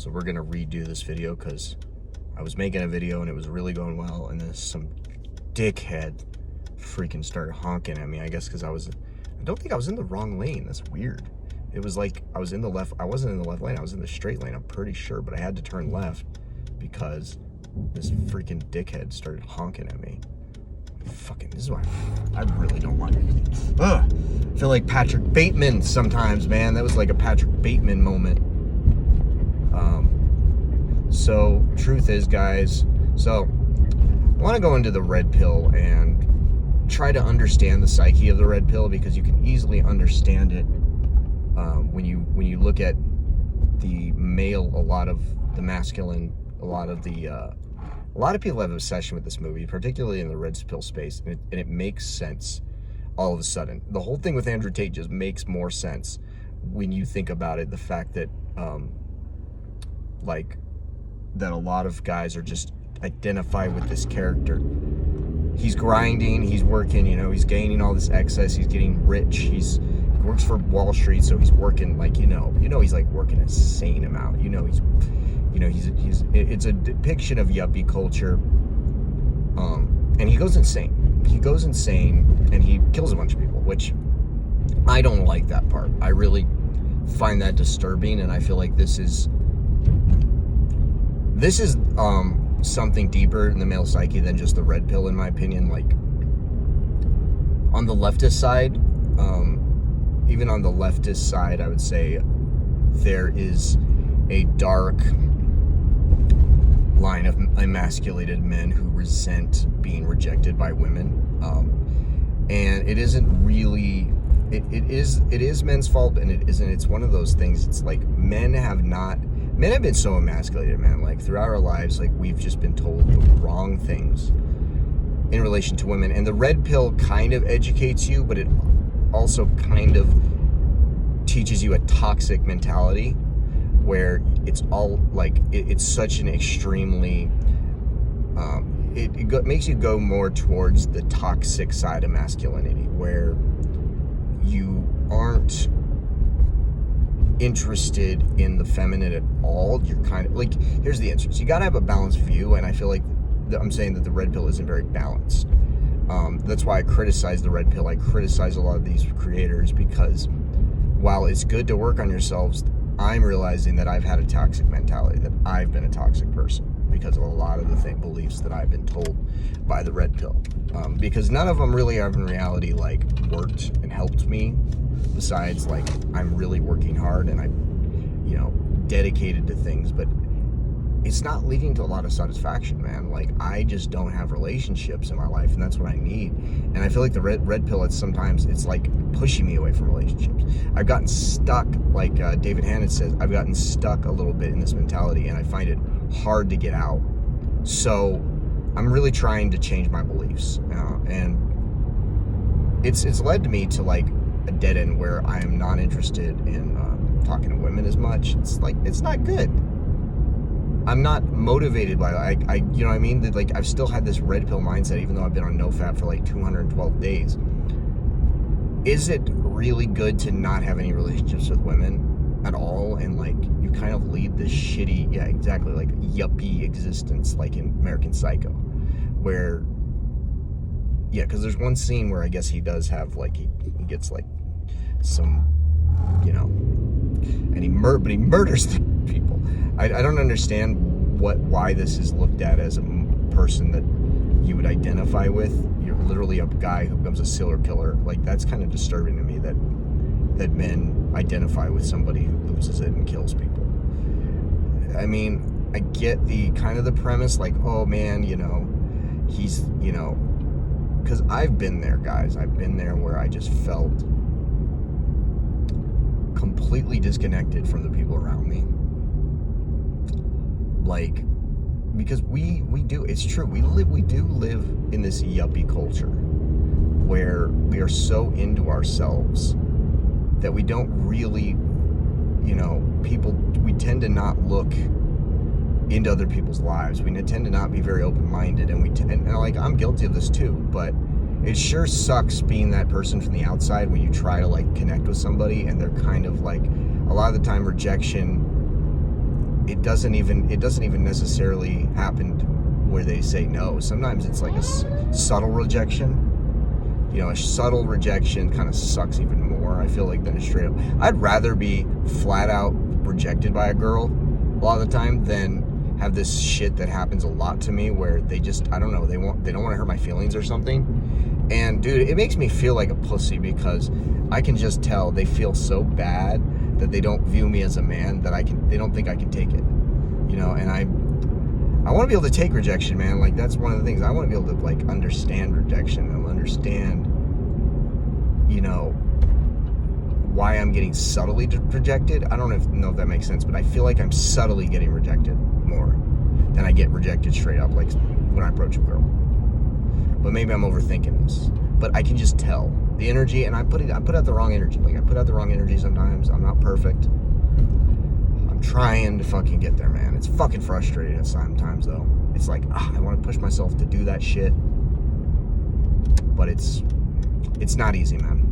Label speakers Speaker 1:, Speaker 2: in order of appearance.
Speaker 1: So we're gonna redo this video because I was making a video and it was really going well, and then some dickhead freaking started honking at me. I guess because I don't think I was in the wrong lane. That's weird. It was like I wasn't in the left lane. I was in the straight lane, I'm pretty sure, but I had to turn left because this freaking dickhead started honking at me. Fucking, this is why I really don't like it. Ugh. I feel like Patrick Bateman sometimes, man. That was like a Patrick Bateman moment. So truth is, guys, so I want to go into the red pill and try to understand the psyche of the red pill, because you can easily understand it when you look at the male, a lot of the masculine, a lot of people have an obsession with this movie, particularly in the red pill space, and it makes sense all of a sudden. The whole thing with Andrew Tate just makes more sense when you think about it. The fact that that a lot of guys are just identify with this character. He's grinding, he's working, he's gaining all this excess, he's getting rich, he works for Wall Street, so he's working he's like working an insane amount. It's a depiction of yuppie culture, and he goes insane. And he kills a bunch of people, which I don't like that part. I really find that disturbing, and I feel like this is something deeper in the male psyche than just the red pill, in my opinion. Like, on the leftist side, even on the leftist side, I would say there is a dark line of emasculated men who resent being rejected by women, and it isn't really, it is men's fault, and it isn't. It's one of those things. It's like men have been so emasculated, man. Like, throughout our lives, like, we've just been told the wrong things in relation to women. And the red pill kind of educates you, but it also kind of teaches you a toxic mentality where it's all like, it's such an extremely, makes you go more towards the toxic side of masculinity, where you aren't interested in the feminine at all. You're kind of like, here's the answer. So you got to have a balanced view, and I feel like I'm saying that the red pill isn't very balanced. That's why I criticize the red pill. I criticize a lot of these creators, because while it's good to work on yourselves, I'm realizing that I've had a toxic mentality, that I've been a toxic person because of a lot of the beliefs that I've been told by the red pill, because none of them really have in reality like worked and helped me. Besides, like, I'm really working hard and I'm, dedicated to things, but it's not leading to a lot of satisfaction, man. Like, I just don't have relationships in my life, and that's what I need. And I feel like the red pill, it's like pushing me away from relationships. I've gotten stuck, like David Hannon says, I've gotten stuck a little bit in this mentality, and I find it hard to get out. So I'm really trying to change my beliefs, and it's led to me to like a dead end where I am not interested in talking to women as much. It's like, it's not good. I'm not motivated by it. You know what I mean? That, like, I've still had this red pill mindset, even though I've been on NoFap for like 212 days. Is it really good to not have any relationships with women at all? And like, you kind of lead this shitty, yeah, exactly, like yuppie existence, like in American Psycho, where, yeah, because there's one scene where I guess he does have like, he gets like some, and he murders the people. I don't understand why this is looked at as a person that you would identify with. You're literally a guy who becomes a serial killer. Like, that's kind of disturbing to me that men identify with somebody who loses it and kills people. I mean, I get the kind of the premise, like, oh man, he's, because I've been there, guys. I've been there where I just felt completely disconnected from the people around me. Like, because we do, it's true, we do live in this yuppie culture where we are so into ourselves that we don't really, we tend to not look into other people's lives. We tend to not be very open-minded, and like, I'm guilty of this too, but it sure sucks being that person from the outside when you try to like connect with somebody and they're kind of like, a lot of the time rejection it doesn't even necessarily happen where they say no. Sometimes it's like a subtle rejection. You know, a subtle rejection kind of sucks even more, I feel like, than a straight up. I'd rather be flat out rejected by a girl a lot of the time than have this shit that happens a lot to me where they just, I don't know, they don't want to hurt my feelings or something. And dude, it makes me feel like a pussy because I can just tell they feel so bad that they don't view me as a man that they don't think I can take it. You know, and I want to be able to take rejection, man. Like, that's one of the things. I want to be able to, like, understand rejection and understand, you know, why I'm getting subtly rejected. I don't know if that makes sense, but I feel like I'm subtly getting rejected more than I get rejected straight up, like when I approach a girl. But maybe I'm overthinking this. But I can just tell the energy, and I put out the wrong energy. Like, I put out the wrong energy sometimes. I'm not perfect. I'm trying to fucking get there, man. It's fucking frustrating sometimes, though. It's like, I want to push myself to do that shit. But it's not easy, man.